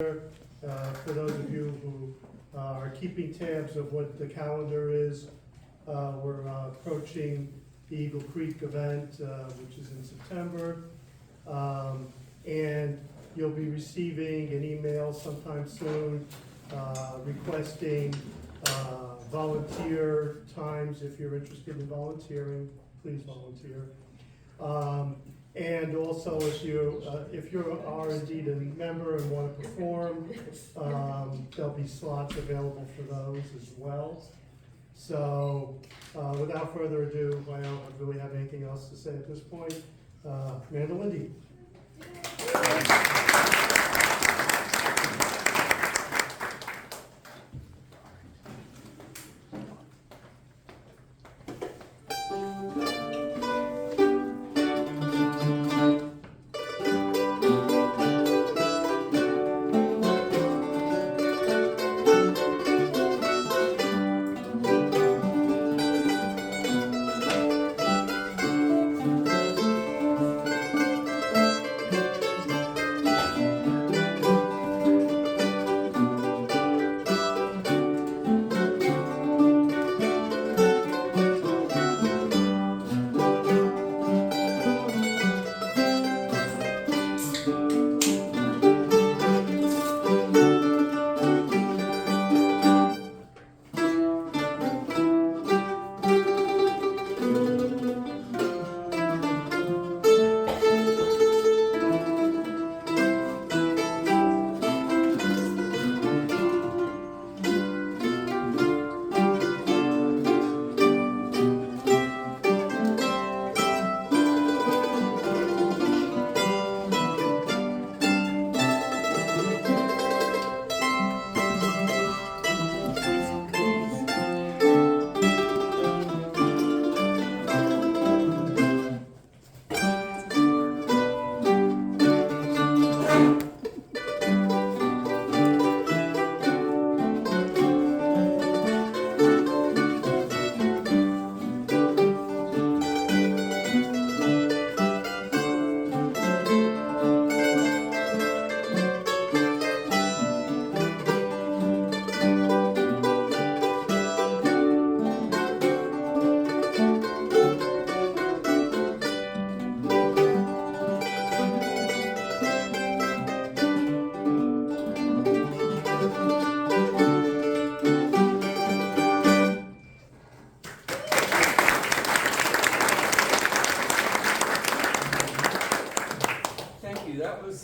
For those of you who are keeping tabs of what the calendar is, we're approaching the Eagle Creek event, which is in September. And you'll be receiving an email sometime soon requesting volunteer times. If you're interested in volunteering, please volunteer. And also, if you are indeed a member and want to perform, there'll be slots available for those as well. So, without further ado, I don't really have anything else to say at this point. Mandolindy.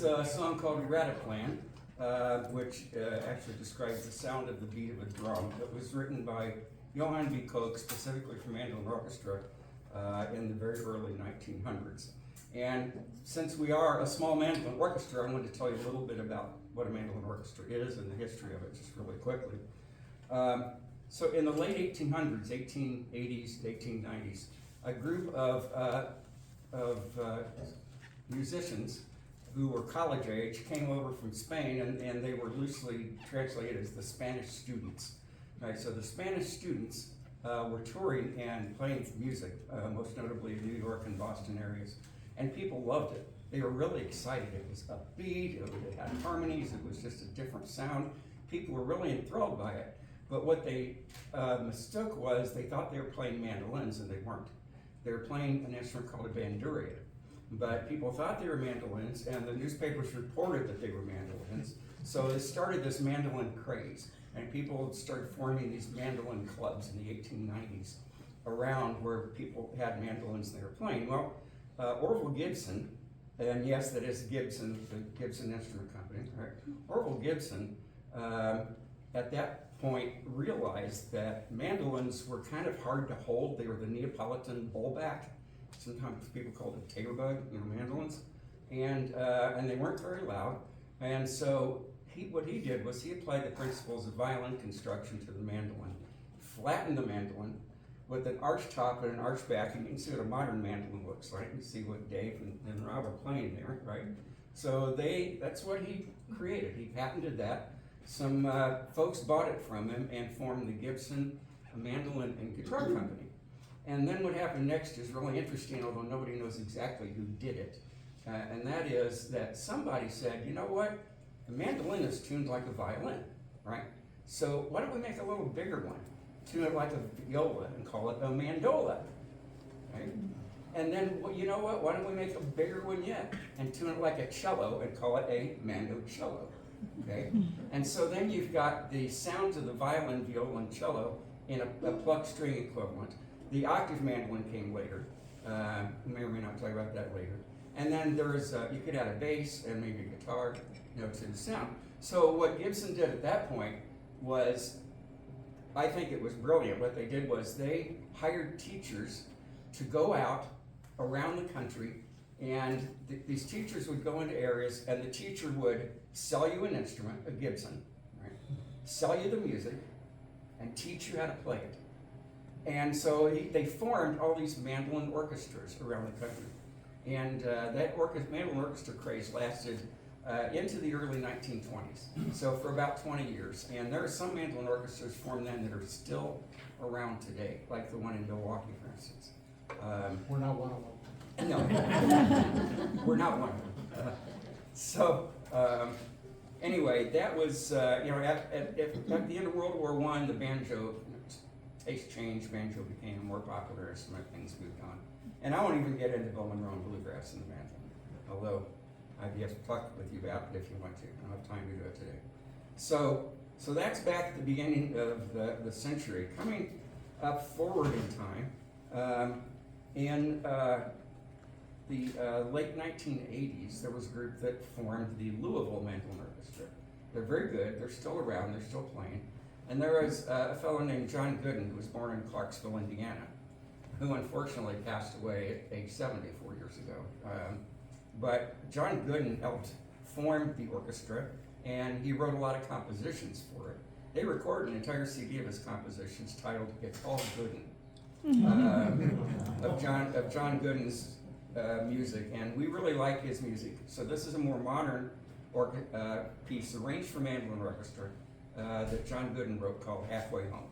A song called Rataplan, which actually describes the sound of the beat of a drum. It was written by Johann B. Koch, specifically for Mandolin Orchestra, in the very early 1900s. And since we are a small mandolin orchestra, I wanted to tell you a little bit about what a mandolin orchestra is and the history of it, just really quickly. So in the late 1800s, 1880s, 1890s, a group of musicians who were college age came over from Spain, and they were loosely translated as the Spanish students. Right, so the Spanish students were touring and playing music, most notably in New York and Boston areas, and people loved it. They were really excited. It was upbeat, it had harmonies, it was just a different sound. People were really enthralled by it. But what they mistook was they thought they were playing mandolins, and they weren't. They were playing an instrument called a bandurria. But people thought they were mandolins, and the newspapers reported that they were mandolins. So it started this mandolin craze, and people started forming these mandolin clubs in the 1890s around where people had mandolins they were playing. Well, Orville Gibson, and yes, that is Gibson, the Gibson Instrument Company, right? Orville Gibson, at that point, realized that mandolins were kind of hard to hold. They were the Neapolitan bullback. Sometimes people called it tater bug, mandolins, and they weren't very loud. And so what he did was he applied the principles of violin construction to the mandolin, flattened the mandolin with an arch top and an arch back, and you can see what a modern mandolin looks like. You see what Dave and Rob are playing there, right? So that's what he created. He patented that. Some folks bought it from him and formed the Gibson Mandolin and Guitar Company. And then what happened next is really interesting, although nobody knows exactly who did it. And that is that somebody said, you know what, The mandolin is tuned like a violin, right? So why don't we make a little bigger one, tune it like a viola and call it a mandola, right? And then, well, you know what, why don't we make a bigger one yet and tune it like a cello and call it a mandocello, okay? And so then you've got the sounds of the violin, viola, and cello in a plucked string equivalent. The octave mandolin came later. May or may not talk about that later. And then there's, you could add a bass and maybe a guitar, to the sound. So what Gibson did at that point was, I think it was brilliant. What they did was they hired teachers to go out around the country, and these teachers would go into areas, and the teacher would sell you an instrument, a Gibson, right? Sell you the music, and teach you how to play it. And so they formed all these mandolin orchestras around the country. And that mandolin orchestra craze lasted into the early 1920s, so for about 20 years. And there are some mandolin orchestras formed then that are still around today, like the one in Milwaukee, for instance. We're not one of them. No, we're not one of them. So anyway, that was, at the end of World War I, the banjo taste changed, banjo became a more popular instrument, things moved on. And I won't even get into Bowman Rowan bluegrass in the mandolin, although I'd be able to talk with you about it if you want to. I don't have time to do it today. So that's back at the beginning of the century. Coming up forward in time, in the late 1980s, there was a group that formed the Louisville Mandolin Orchestra. They're very good, they're still around, they're still playing. And there was a fellow named John Gooden, who was born in Clarksville, Indiana, who unfortunately passed away at age 74 years ago. But John Gooden helped form the orchestra, and he wrote a lot of compositions for it. They recorded an entire CD of his compositions titled "It's All Gooden," of John Gooden's music, and we really like his music. So this is a more modern piece arranged for mandolin orchestra that John Gooden wrote called "Halfway Home."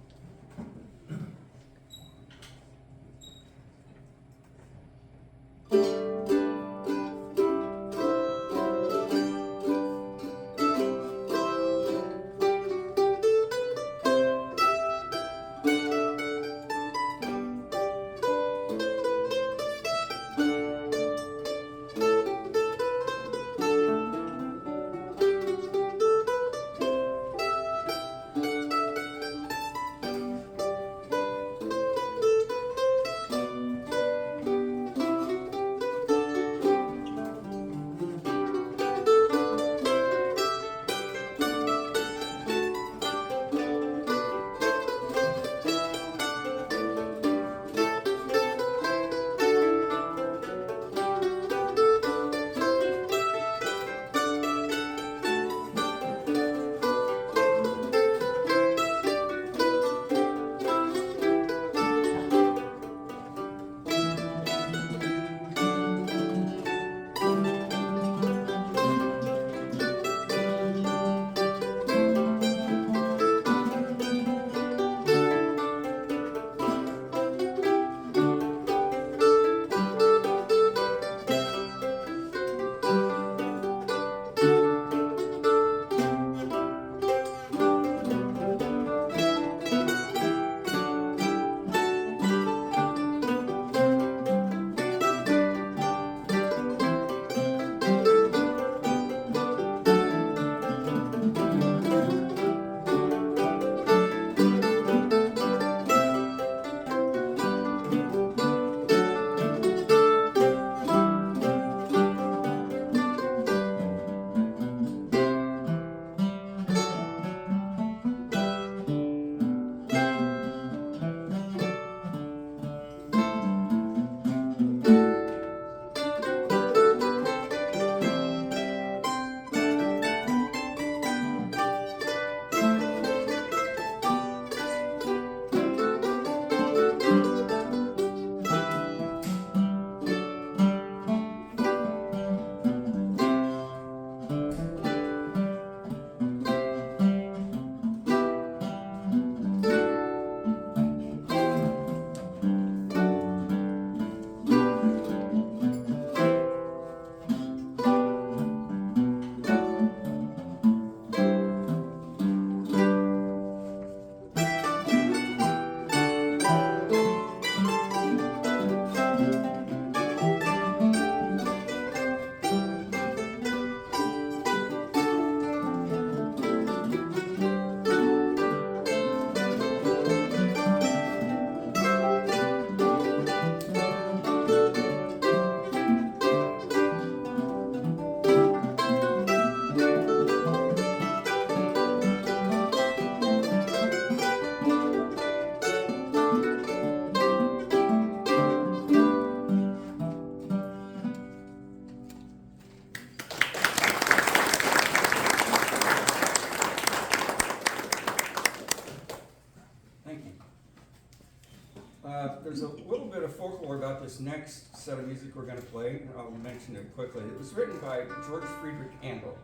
of folklore about this next set of music we're gonna play, and I'll mention it quickly. It was written by George Friedrich Handel.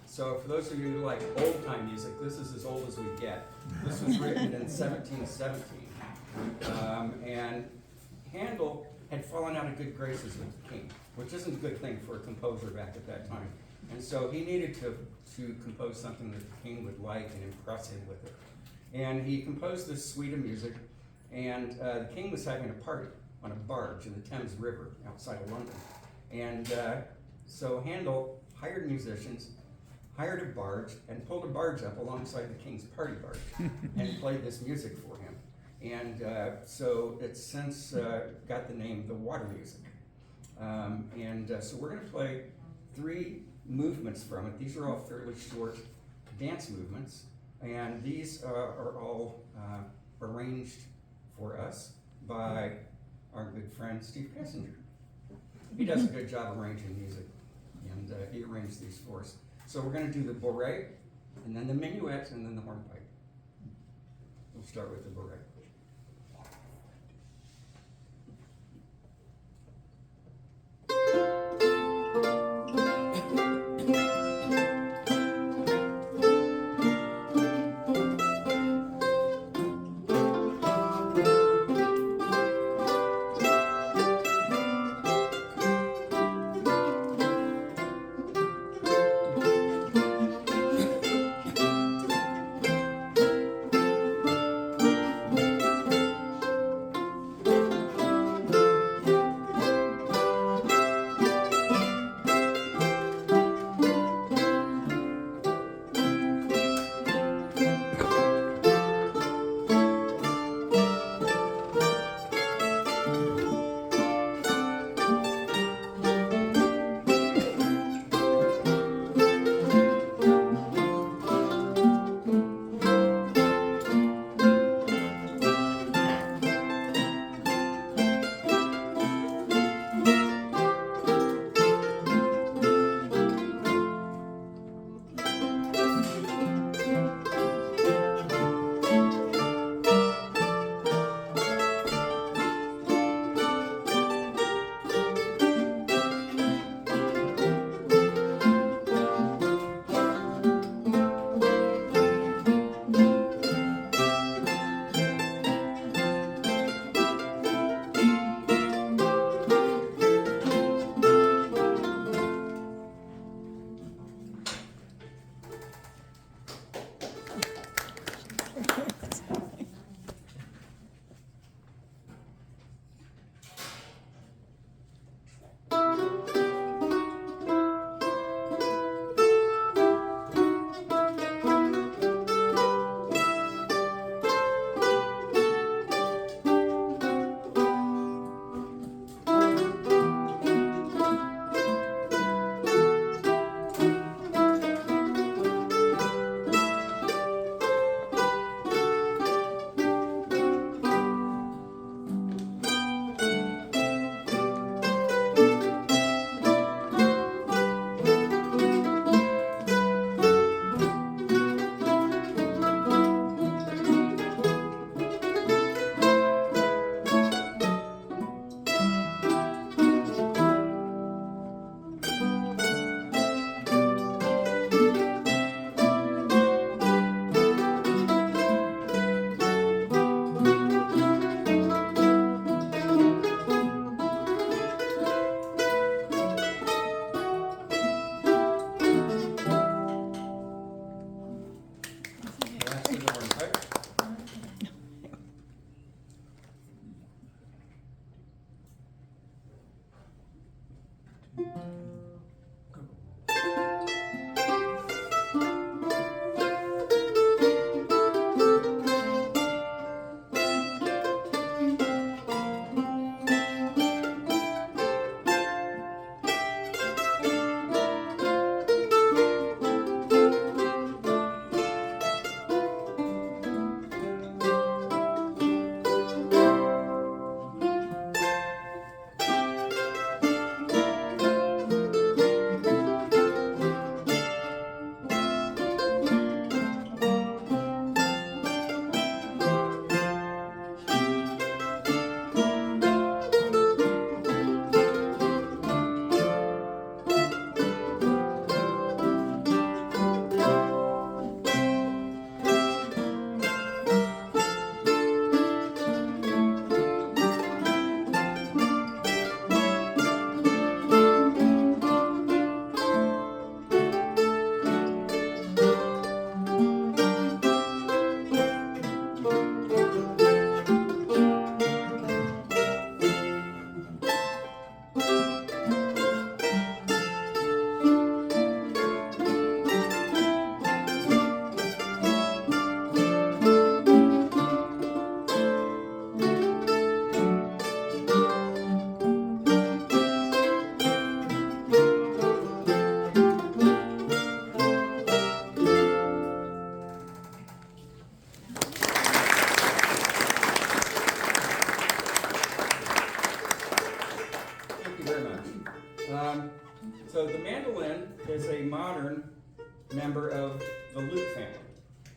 So for those of you who like old-time music, this is as old as we get. This was written in 1717. And Handel had fallen out of good graces with the king, which isn't a good thing for a composer back at that time. And so he needed to compose something that the king would like and impress him with it. And he composed this suite of music, and the king was having a party on a barge in the Thames River outside of London. And so Handel hired musicians, hired a barge, and pulled a barge up alongside the king's party barge and played this music for him. And so it's since got the name the water music. So we're gonna play 3 movements from it. These are all fairly short dance movements, and these are all arranged for us by our good friend Steve Kessinger. He does a good job arranging music, and he arranged these for us. So we're going to do the Bouree, and then the Menuet, and then the Hornpipe. We'll start with the Bouree.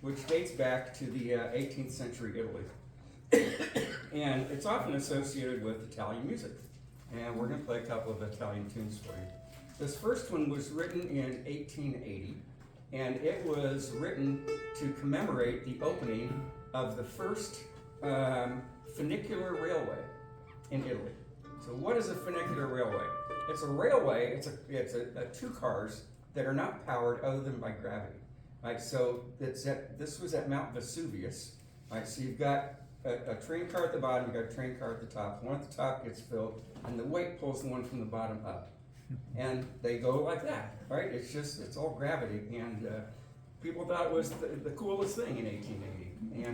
which dates back to the 18th century Italy. And it's often associated with Italian music. And we're going to play a couple of Italian tunes for you. This first one was written in 1880, and it was written to commemorate the opening of the first funicular railway in Italy. So what is a funicular railway? It's a railway, it's two cars that are not powered other than by gravity. Right, so this was at Mount Vesuvius. Right, so you've got a train car at the bottom, you've got a train car at the top. The one at the top gets filled, and the weight pulls the one from the bottom up. And they go like that, right? It's all gravity, and people thought it was the coolest thing in 1880.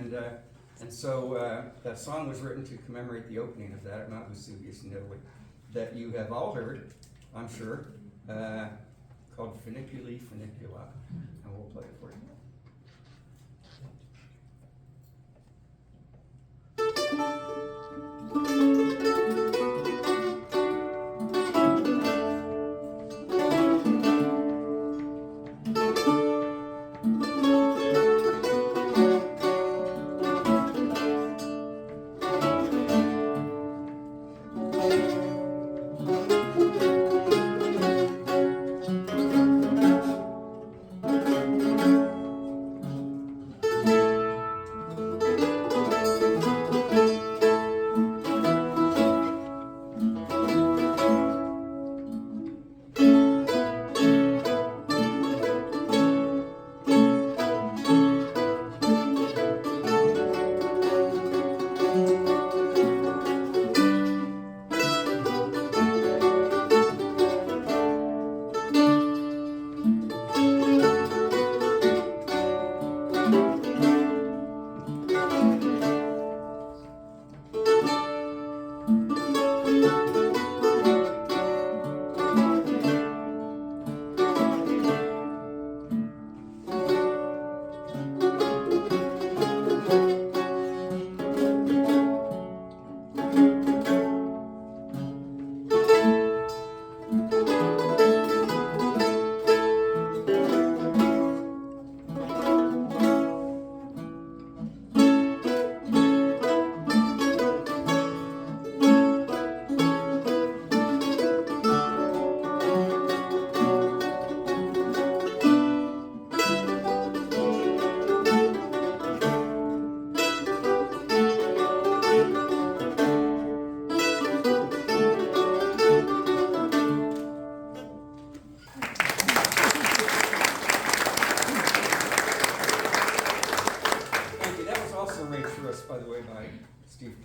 And so that song was written to commemorate the opening of that at Mount Vesuvius in Italy, that you have all heard, I'm sure, called Funiculi Funicula, and we'll play it for you.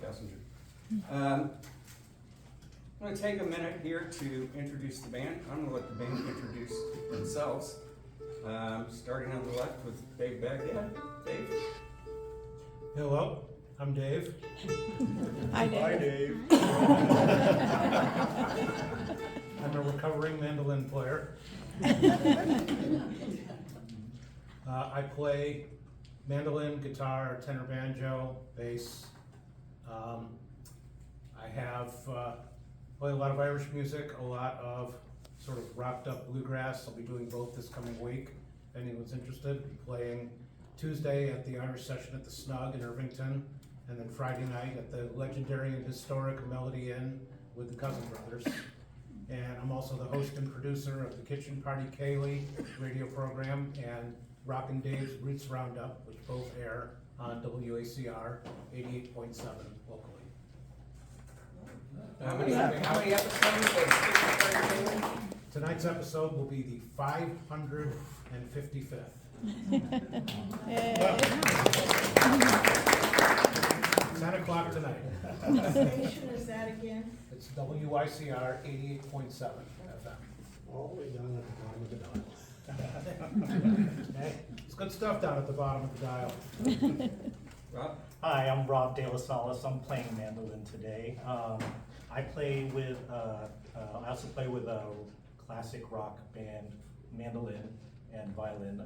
Kessinger. I'm going to take a minute here to introduce the band. I'm going to let the band introduce themselves. Starting on the left with Dave Bagdade. Dave. Hello, I'm Dave. Hi, Dave. Hi, Dave. I'm a recovering mandolin player. I play mandolin, guitar, tenor banjo, bass. I have play a lot of Irish music, a lot of sort of wrapped up bluegrass. I'll be doing both this coming week. If anyone's interested, I'll be playing Tuesday at the Irish Session at the Snug in Irvington, and then Friday night at the legendary and historic Melody Inn with the Cousin Brothers. And I'm also the host and producer of the Kitchen Party Kaylee radio program and Rockin' Dave's Roots Roundup, which both air on WACR 88.7 locally. How many episodes? Tonight's episode will be the 555th. 10 o'clock tonight. What station is that again? It's WICR 88.7 FM. All the way down at the bottom of the dial. Hey, it's good stuff down at the bottom of the dial. Rob? Hi, I'm Rob De La Salas. I'm playing mandolin today. I play with, I also play with a classic rock band, mandolin and violin,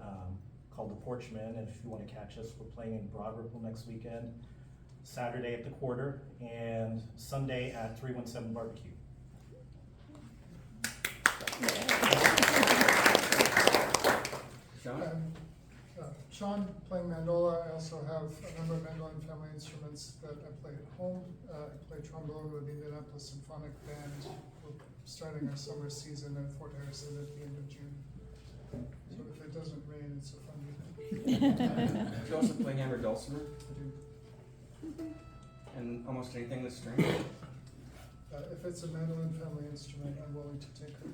called the Porchmen. And if you want to catch us, we're playing in Broad Ripple next weekend, Saturday at the Quarter, and Sunday at 317 Barbecue. Shawn? Shawn playing mandola. I also have a number of mandolin family instruments that I play at home. I play trombone with the Indianapolis Symphonic Band. We're starting our summer season at Fort Harrison at the end of June. So if it doesn't rain, it's a fun weekend. Do you also play hammer dulcimer? I do. And almost anything with strings? If it's a mandolin family instrument, I'm willing to take it.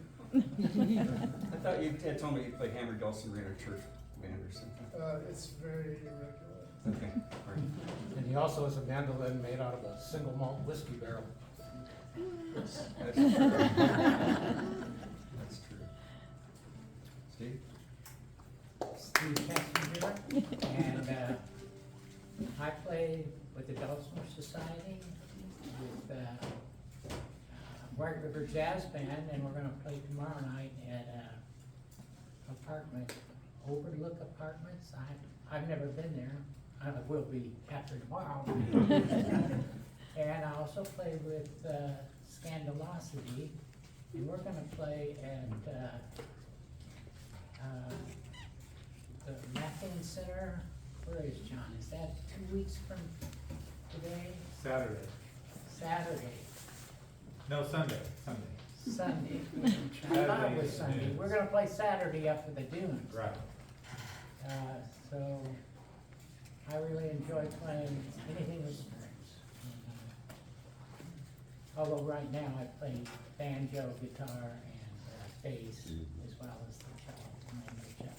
I thought you had told me you played hammer dulcimer in a church band or something. It's very irregular. Okay, all right. And he also has a mandolin made out of a single malt whiskey barrel. Yes. That's true. That's true. Steve? Steve Kessinger, and I play with the Dulcimer Society with White River Jazz Band, and we're gonna play tomorrow night at apartment, Overlook Apartments. I've never been there. I will be after tomorrow. And I also play with Scandalosity, and we're gonna play at the Mapping Center. Where is John? Is that 2 weeks from today? Saturday. Saturday, No, Sunday. Sunday. I thought it was Sunday. We're gonna play Saturday up at the dunes. Right. So I really enjoy playing anything with strings. Although right now I play banjo, guitar, and bass, as well as the cello, mandocello.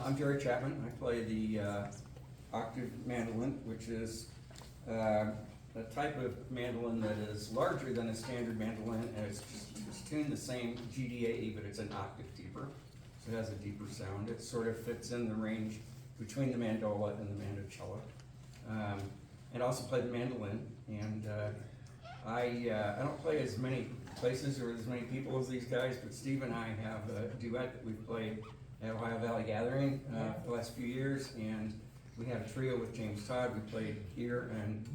I'm Jerry Chapman. I play the octave mandolin, which is a type of mandolin that is larger than a standard mandolin, and it's tuned the same GDAE, but it's an octave deeper, so it has a deeper sound. It sort of fits in the range between the mandola and the mandocello. And I also play the mandolin, and I don't play as many places or as many people as these guys, but Steve and I have a duet that we've played at Ohio Valley Gathering the last few years, and we had a trio with James Todd. We played here and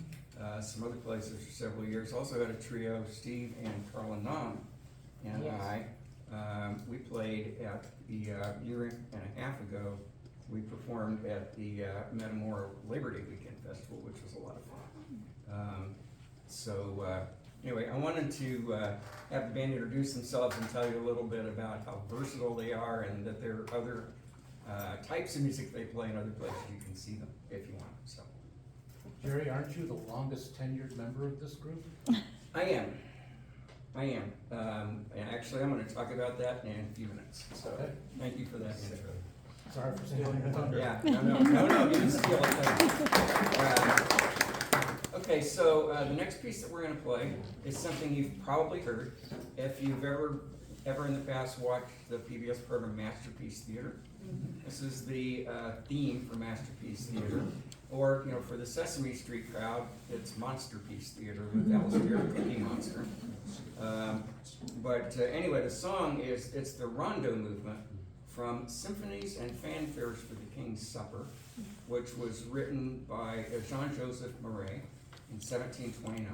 some other places for several years. Also had a trio, Steve and Carla Nam and Yes. we played at the year and a half ago. We performed at the Amore Labor Day Weekend Festival, which was a lot of fun. Anyway, I wanted to have the band introduce themselves and tell you a little bit about how versatile they are, and that there are other types of music they play in other places. You can see them if you want. So, Jerry, aren't you the longest tenured member of this group? I am. And actually, I'm going to talk about that in a few minutes. So, Okay. thank you for that intro. Sorry for stealing your thunder. Yeah, no, you didn't steal it. Okay, so the next piece that we're gonna play is something you've probably heard. If you've ever in the past watched the PBS program Masterpiece Theater, this is the theme for Masterpiece Theater. Or, for the Sesame Street crowd, it's Monsterpiece Theater with Alistair the Cookie Monster. Anyway, the song it's the Rondeau movement from Symphonies and Fanfares for the King's Supper, which was written by Jean-Joseph Bouree in 1729.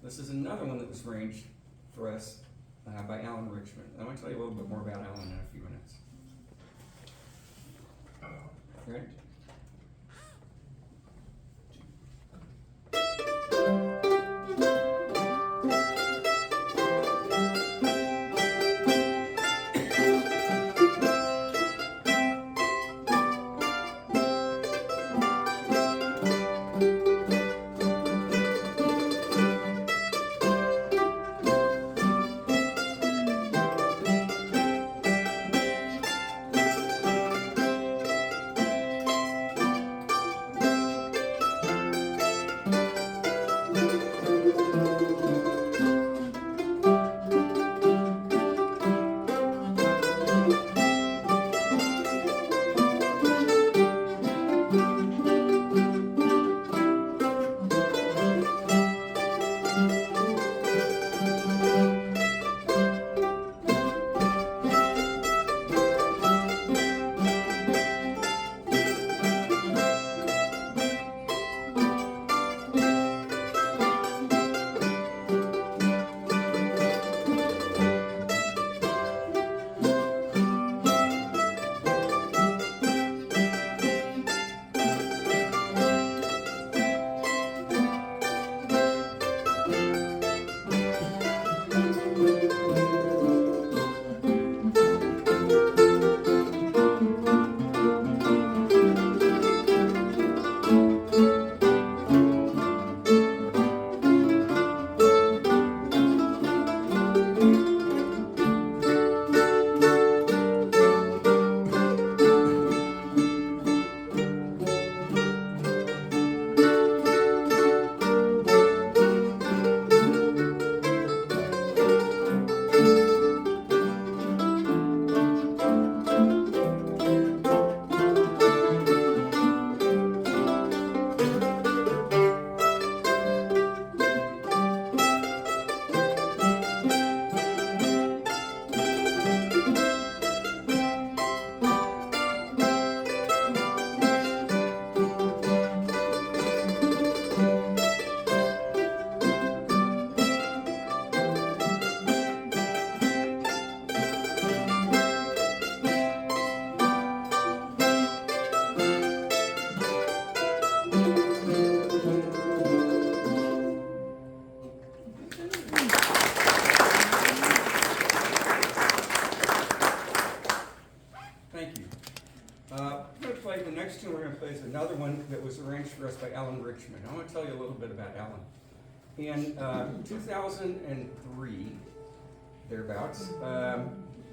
This is another one that was arranged for us by Alan Richmond. I want to tell you a little bit more about Alan in a few minutes. Ready? next tune we're gonna play is another one that was arranged for us by Alan Richmond. I wanna tell you a little bit about Alan. In 2003, thereabouts, a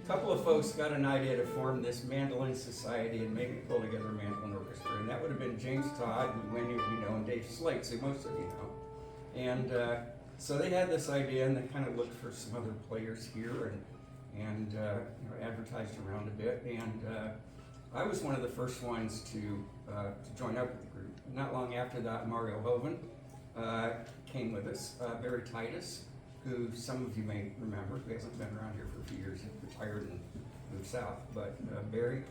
couple of folks got an idea to form this mandolin society and maybe pull together a mandolin orchestra. And that would have been James Todd, who many of you know, and Dave Slate, who most of you know. And so they had this idea, and they kind of looked for some other players here and advertised around a bit. And I was one of the first ones to join up with the group. Not long after that, Mario Hoven came with us. Barry Titus, who some of you may remember, who hasn't been around here for a few years, he retired and moved south, but Barry.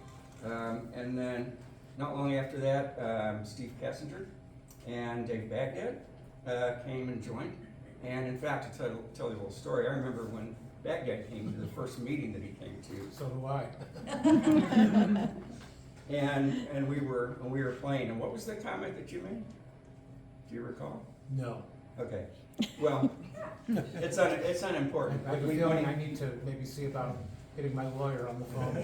And then not long after that, Steve Kessinger and Dave Bagdade came and joined. And in fact, to tell you a little story, I remember when Bagdade came to the first meeting that he came to. So do I. And we were playing, and what was the comment that you made? Do you recall? No. Okay, well, it's unimportant. I have a We- feeling I need to maybe see about getting my lawyer on the phone.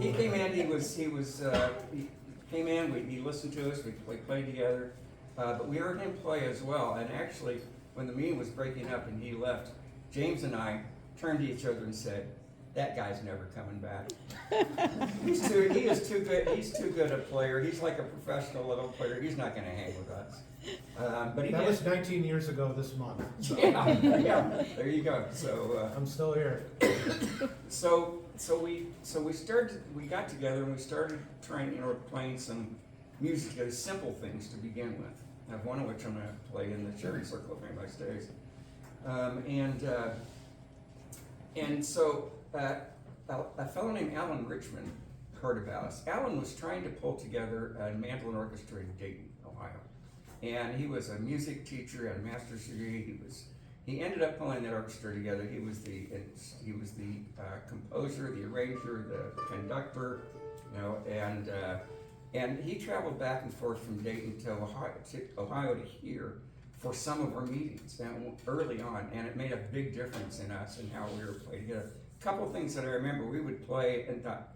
He came in. He came in. He listened to us. We played together, but we heard him play as well. And actually, when the meeting was breaking up and he left, James and I turned to each other and said, "That guy's never coming back. He is too good. He's too good a player. He's like a professional level player. He's not going to hang with us." But he That did. was 19 years ago this month. So Yeah. There you go. So. I'm still here. So we got together and we started trying, playing some music, simple things to begin with. One of which I'm going to play in the Cherry Circle if anybody stays. And so a fellow named Alan Richmond heard about us. Alan was trying to pull together a mandolin orchestra in Dayton, Ohio, and he was a music teacher, had a master's degree. He ended up pulling that orchestra together. He was the composer, the arranger, the conductor, and he traveled back and forth from Dayton to Ohio to here for some of our meetings early on, and it made a big difference in us and how we were playing together. A couple of things that I remember, we would play and thought,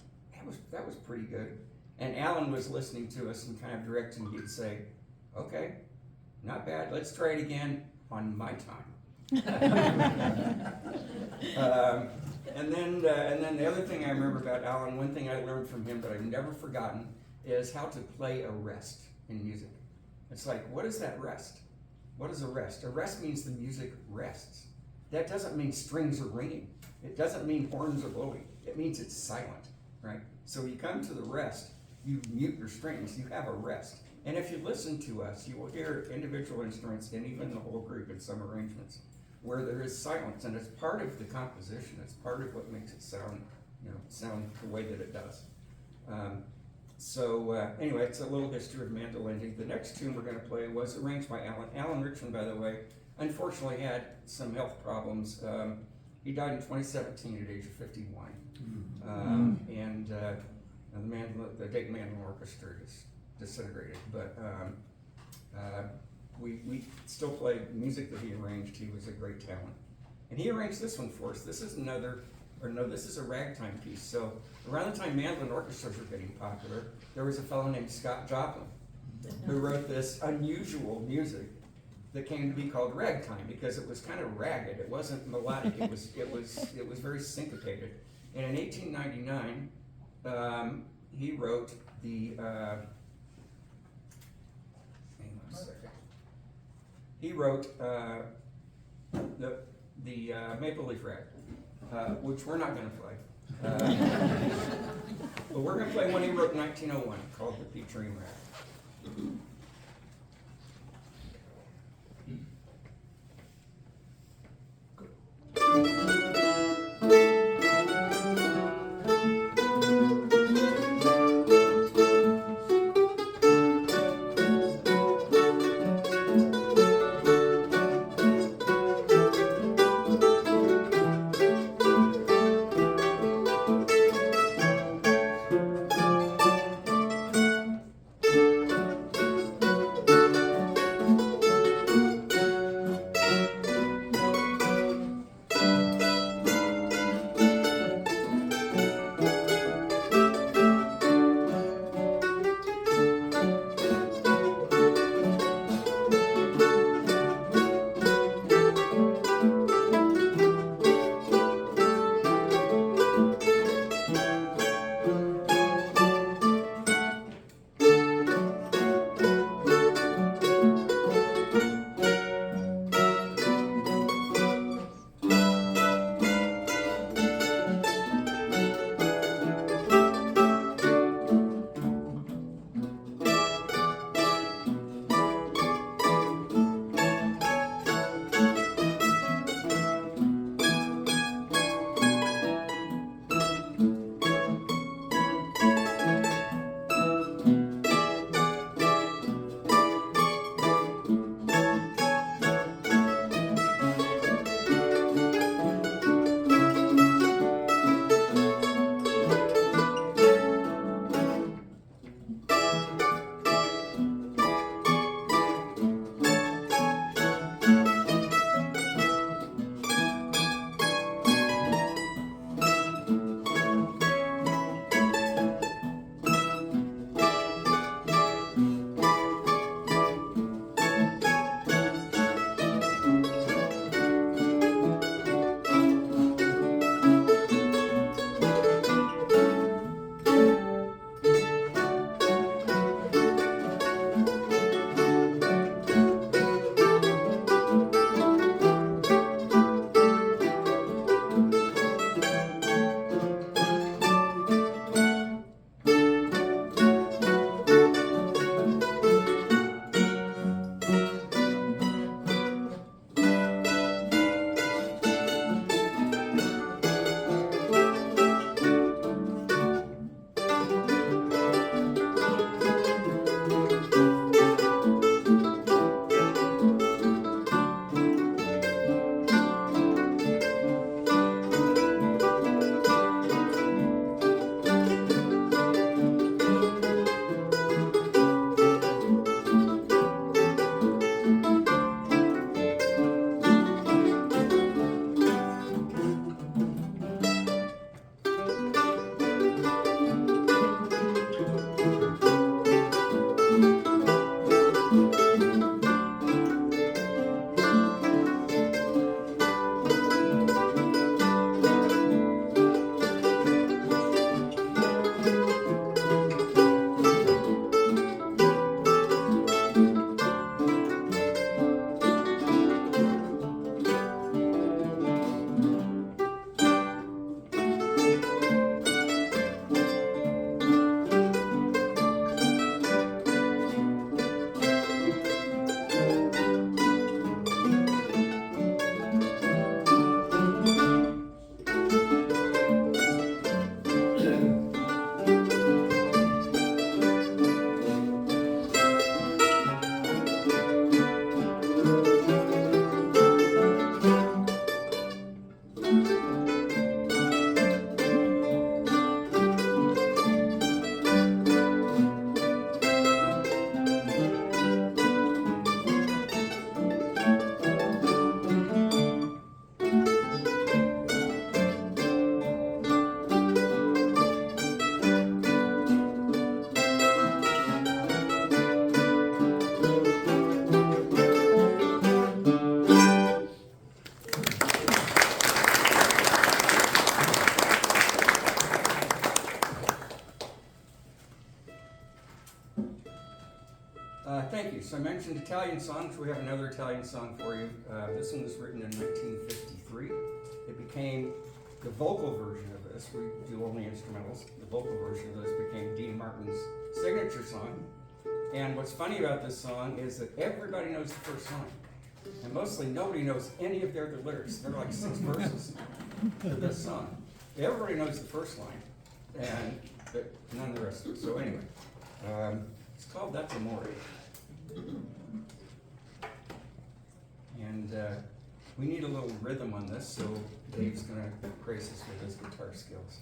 that was pretty good. And Alan was listening to us and kind of directing. He'd say, "Okay, not bad. Let's try it again on my time." And then the other thing I remember about Alan, one thing I learned from him that I've never forgotten, is how to play a rest in music. It's like, what is that rest? What is a rest? A rest means the music rests. That doesn't mean strings are ringing. It doesn't mean horns are blowing. It means it's silent, right? So you come to the rest, you mute your strings, you have a rest. And if you listen to us, you will hear individual instruments and even the whole group in some arrangements where there is silence, and it's part of the composition. It's part of what makes it sound the way that it does. Anyway, it's a little history of Mandolindy. The next tune we're going to play was arranged by Alan. Alan Richmond, by the way, unfortunately had some health problems. He died in 2017 at age of 51. And the Dayton Mandolin Orchestra is disintegrated. But we still play music that he arranged. He was a great talent. And he arranged this one for us. This is this is a ragtime piece. So around the time mandolin orchestras were getting popular, there was a fellow named Scott Joplin who wrote this unusual music that came to be called ragtime because it was kind of ragged. It wasn't melodic. It was very syncopated. And in 1899, he wrote the. Hang on a second. He wrote the Maple Leaf Rag. Which we're not going to play. But we're going to play one he wrote in 1901 called the Peacherine Rag. mentioned Italian songs. We have another Italian song for you. This one was written in 1953. It became the vocal version of this. We do only instrumentals. The vocal version of this became Dean Martin's signature song. And what's funny about this song is that everybody knows the first line. And mostly nobody knows any of their lyrics. There are like 6 verses to this song. Everybody knows the first line, and none of the rest of it. So anyway, it's called That's Amore. And we need a little rhythm on this, so Dave's gonna praise us with his guitar skills.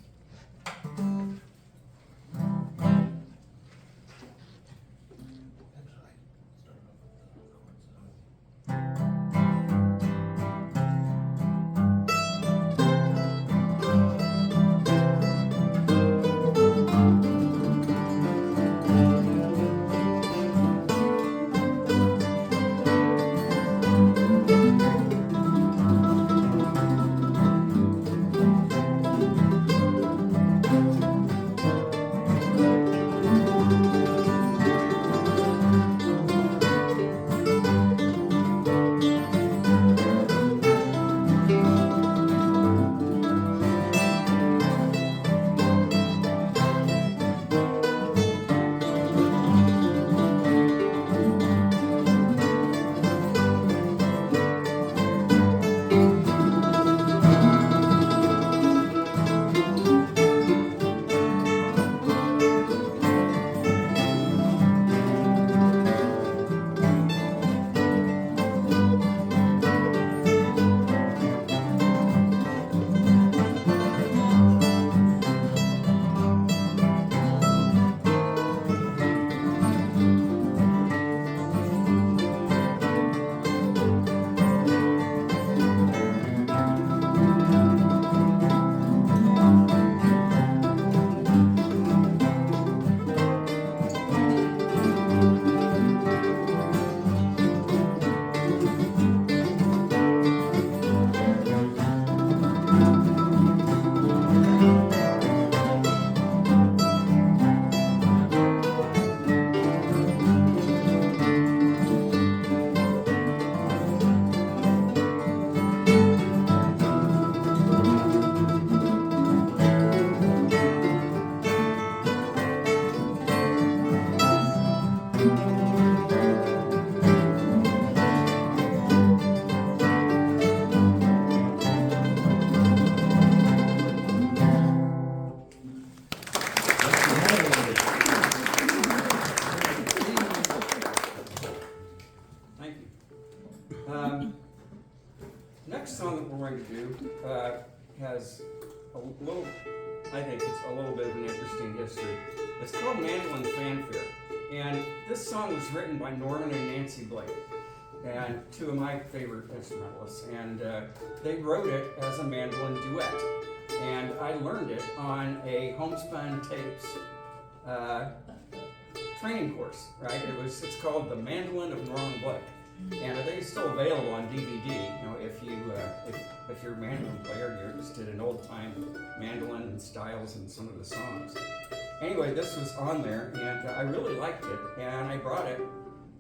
Next song that we're going to do has a little, I think it's a little bit of an interesting history. It's called Mandolin Fanfare. And this song was written by Norman and Nancy Blake, and 2 of my favorite instrumentalists. And they wrote it as a mandolin duet. And I learned it on a homespun tapes training course, right? It's called The Mandolin of Norman Blake. And I think it's still available on DVD. You know, if you're a mandolin player, you're interested in old time mandolin and styles and some of the songs. Anyway, this was on there, and I really liked it. And I brought it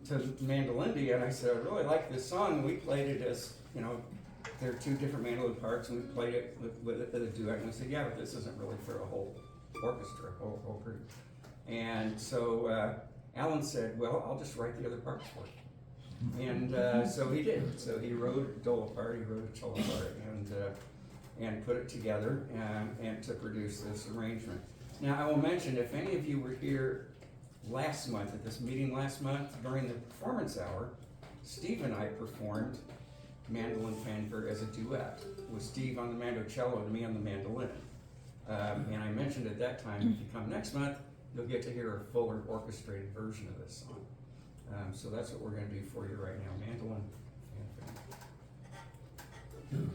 to Mandolindy, and I said, I really like this song. And we played it as, you know, there are 2 different mandolin parts, and we played it with a duet. And I said, yeah, but this isn't really for a whole orchestra, whole group. And so Alan said, well, I'll just write the other parts for you. And so he did. So he wrote a Dola part, he wrote a cello part, and put it together and to produce this arrangement. Now I will mention, if any of you were here last month, at this meeting last month, during the performance hour, Steve and I performed Mandolin Fanfare as a duet, with Steve on the mandocello and me on the mandolin. And I mentioned at that time, if you come next month, you'll get to hear a fuller orchestrated version of this song. So that's what we're going to do for you right now, Mandolin Fanfare.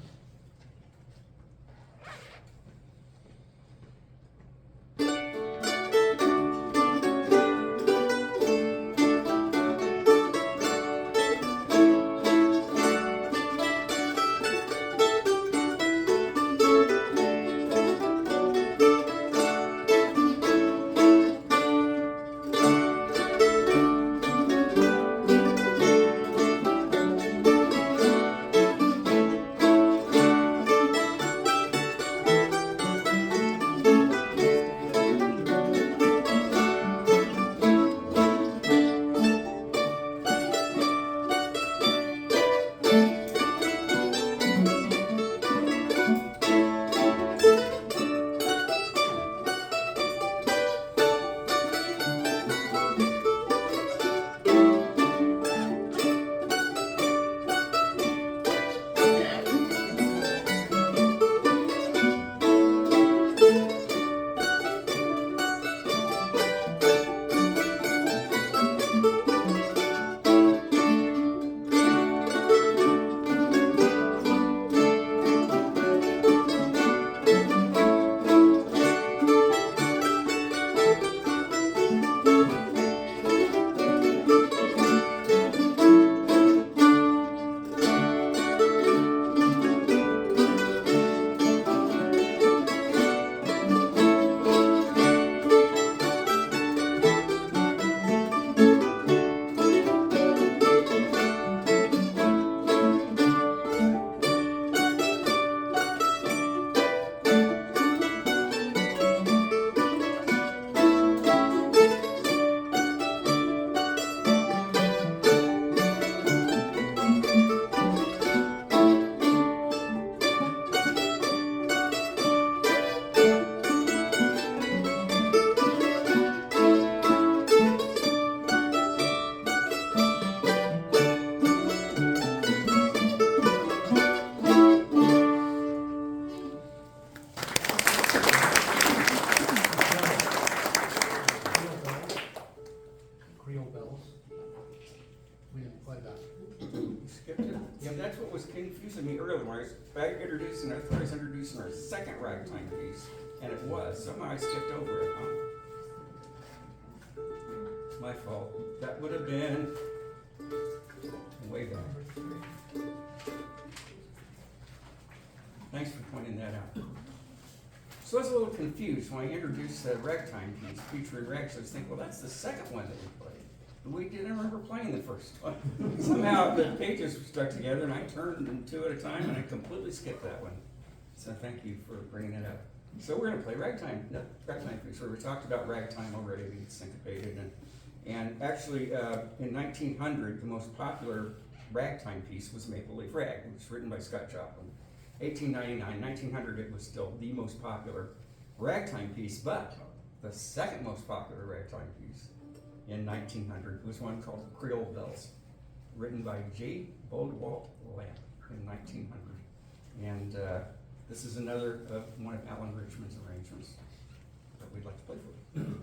was confusing me earlier when I was introducing, I thought I was introducing our second ragtime piece, and it was. Somehow I skipped over it, huh? It's my fault. That would have been way back. Thanks for pointing that out. So I was a little confused when I introduced the ragtime piece, Peacherine Rag. So I was thinking, well, that's the second one that we played. But we didn't remember playing the first one. Somehow the pages were stuck together, and I turned them two at a time, and I completely skipped that one. So thank you for bringing it up. So we're going to play ragtime piece. We talked about ragtime already, being syncopated, and actually in 1900, the most popular ragtime piece was Maple Leaf Rag, which was written by Scott Chapman. 1899, 1900, it was still the most popular ragtime piece, but the second most popular ragtime piece in 1900 was one called Creole Belles, written by J. Bodewalt Lamb in 1900. And this is another one of Alan Richmond's arrangements that we'd like to play for you.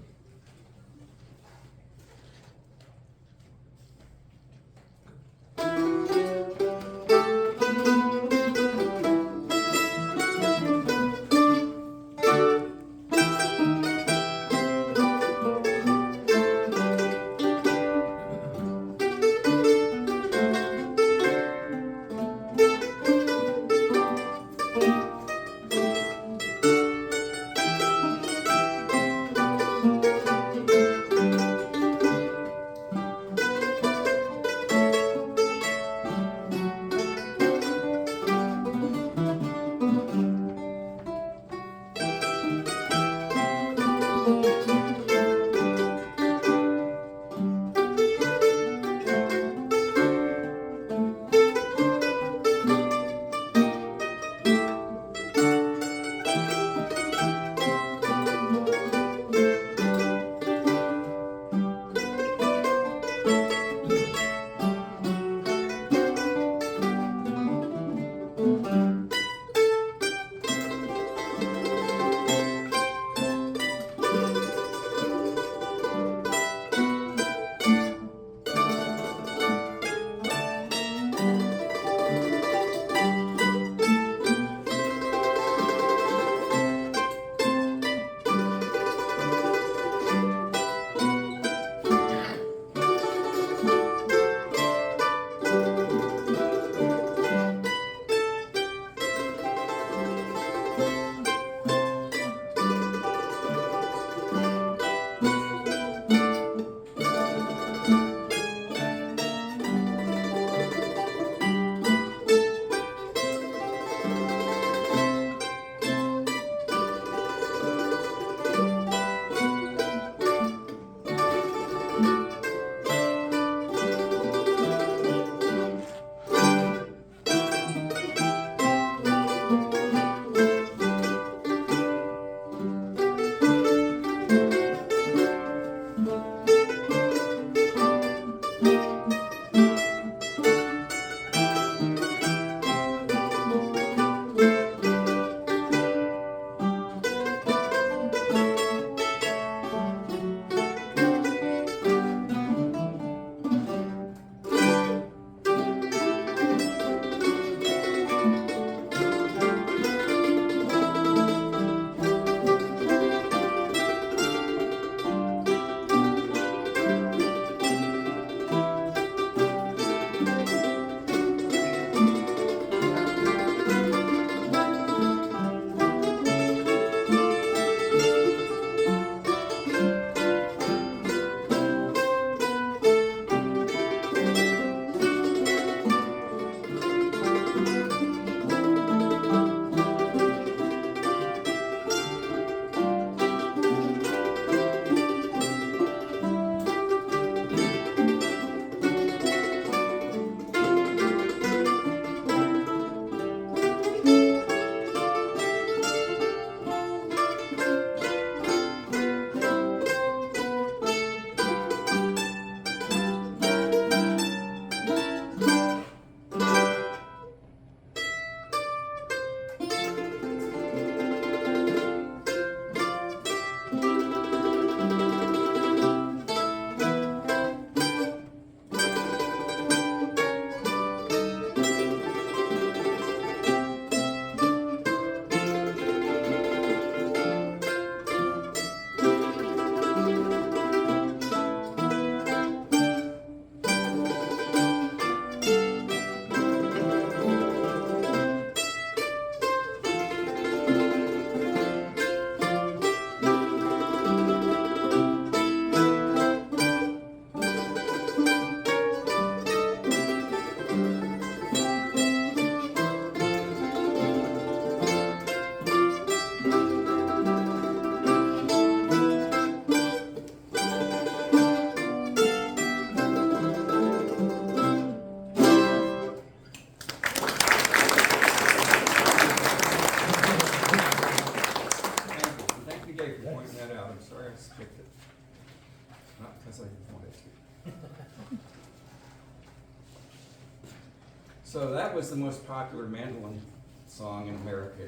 that was the most popular mandolin song in America,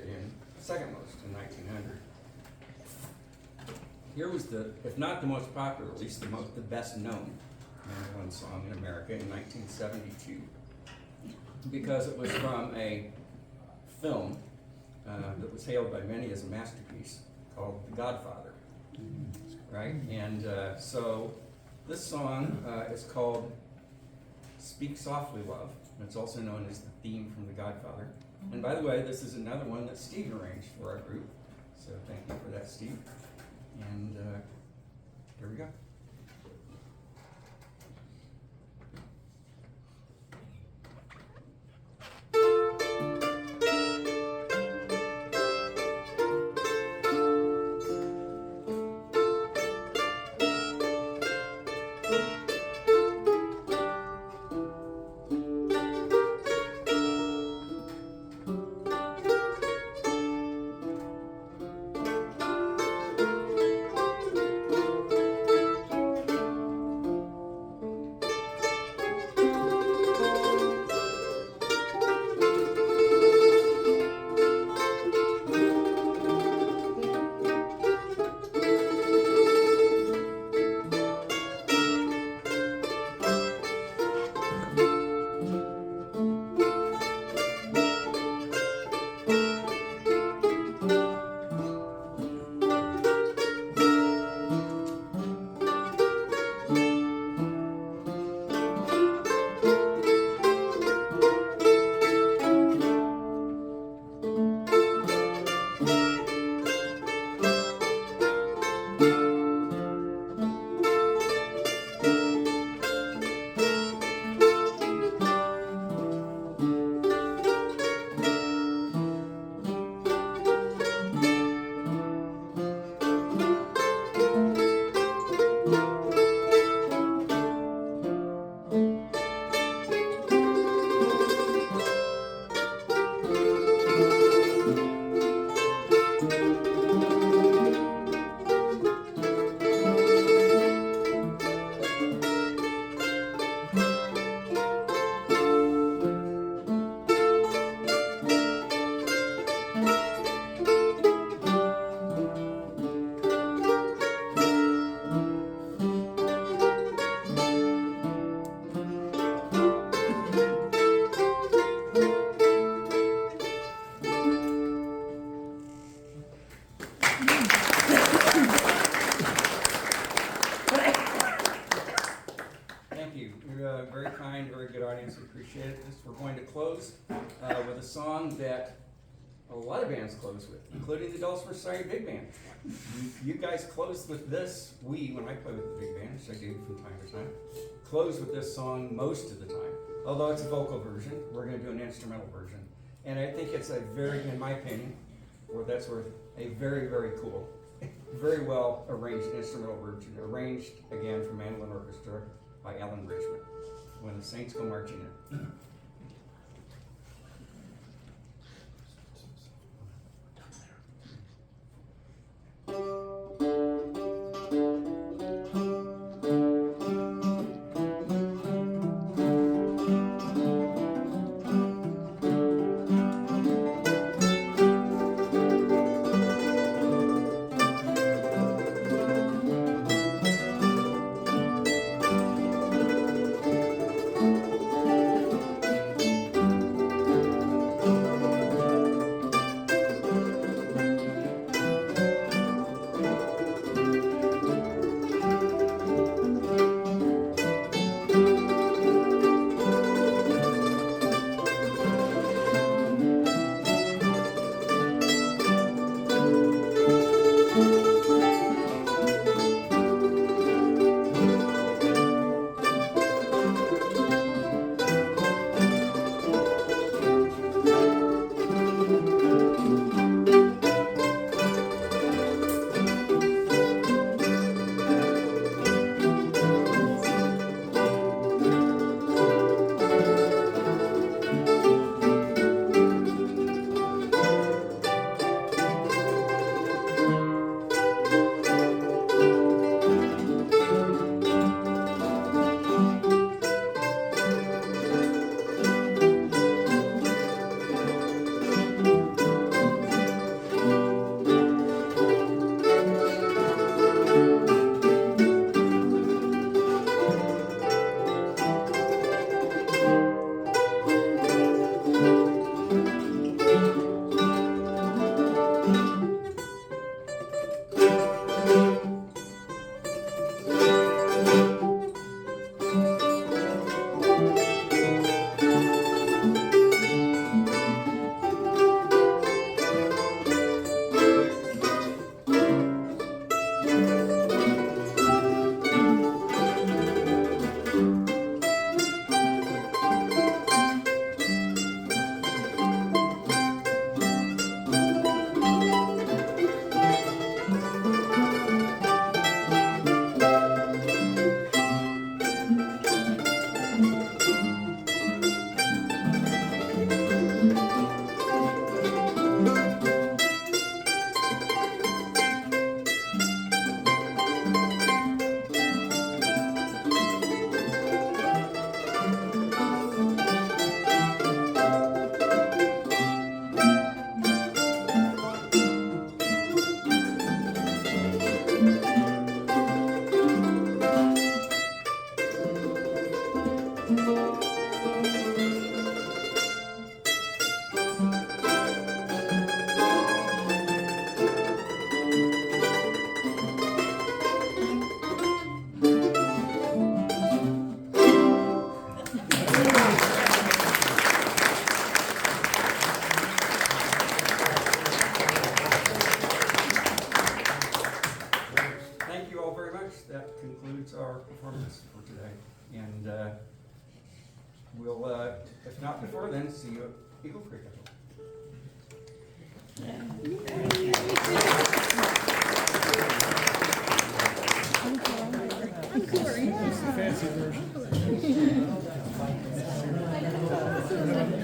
second most in 1900. Here was if not the most popular, at least the best known mandolin song in America in 1972, because it was from a film that was hailed by many as a masterpiece called Godfather, right? And so this song is called Speak Softly, Love. It's also known as the theme from The Godfather. And by the way, this is another one that Steve arranged for our group. So thank you for that, Steve. And here we go. Very kind, very good audience. We appreciate it. We're going to close with a song that a lot of bands close with, including the Dulcimer Society Big Band. You guys close with this. When I play with the big band, which I do from time to time, close with this song most of the time. Although it's a vocal version, we're going to do an instrumental version. And I think it's a very, in my opinion, for what that's worth, a very, very cool, very well arranged instrumental version, arranged again for mandolin orchestra by Alan Richmond. When the Saints Go Marching In. see you at Eagle Creek. Fancy version.